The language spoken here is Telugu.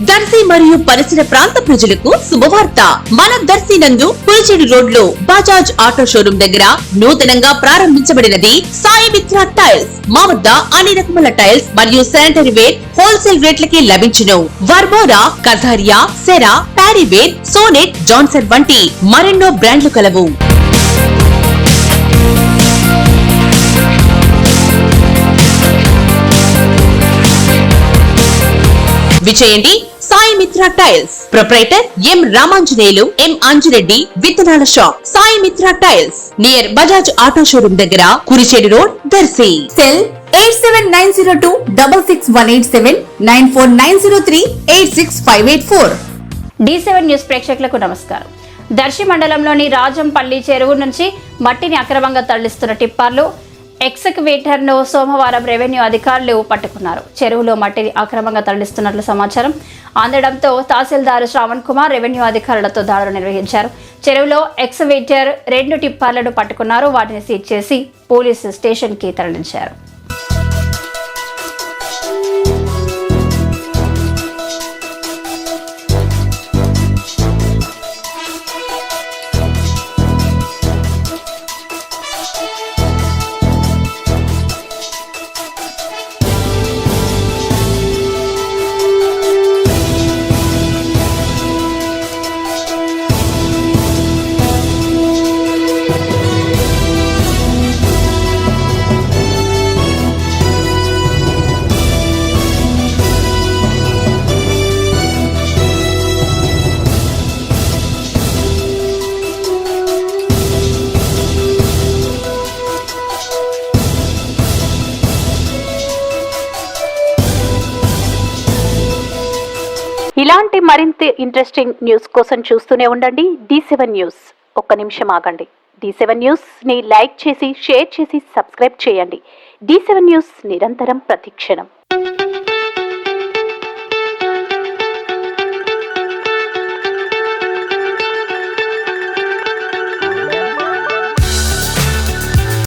దర్శి మరియు పరిసర ప్రాంత ప్రజలకు శుభవార్త. మన దర్శి నందు పులిచెడు రోడ్ లో బజాజ్ ఆటో షోరూం దగ్గర నూతనంగా ప్రారంభించబడినది సాయి మిత్ర టైల్స్. మా వద్ద అన్ని రకముల టైల్స్ మరియు శానిటరీ వేర్ హోల్సేల్ రేట్లకి లభించును. వర్మోరా, కథారియా, సెరా, ప్యారీవేర్, సోనెట్, జాన్సన్ వంటి మరెన్నో బ్రాండ్లు కలవు. విచేయండి Sai Mitra tiles. Proprietor M Ramanjaneyulu, M Anjireddy, విత్తనాల shop. Sai Mitra tiles near Bajaj auto showroom దగ్గర, Kurichedu road, Darsi. Cell 8790266187 9490386584. D7 news ప్రేక్షకులకు నమస్కారం. దర్శి మండలంలోని రాజంపల్లి చెరువు నుంచి మట్టిని అక్రమంగా తరలిస్తున్న టిప్పర్లు ఎక్స్కవేటర్ ను సోమవారం రెవెన్యూ అధికారులు పట్టుకున్నారు. చెరువులో మట్టిని అక్రమంగా తరలిస్తున్నట్లు సమాచారం అందడంతో తహసీల్దార్ శ్రావణ్ కుమార్ రెవెన్యూ అధికారులతో దాడులు నిర్వహించారు. చెరువులో ఎక్స్కవేటర్ 2 టిప్పర్లను పట్టుకున్నారు. వాటిని సీజ్ చేసి పోలీసు స్టేషన్ కి తరలించారు. ఇలాంటి మరింత ఇంట్రెస్టింగ్ న్యూస్ కోసం చూస్తూనే ఉండండి D7 న్యూస్. ఒక్క నిమిషం ఆగండి. D7 న్యూస్ ని లైక్ చేసి, షేర్ చేసి, సబ్స్క్రైబ్ చేయండి. D7 న్యూస్ నిరంతరం ప్రతిక్షణం.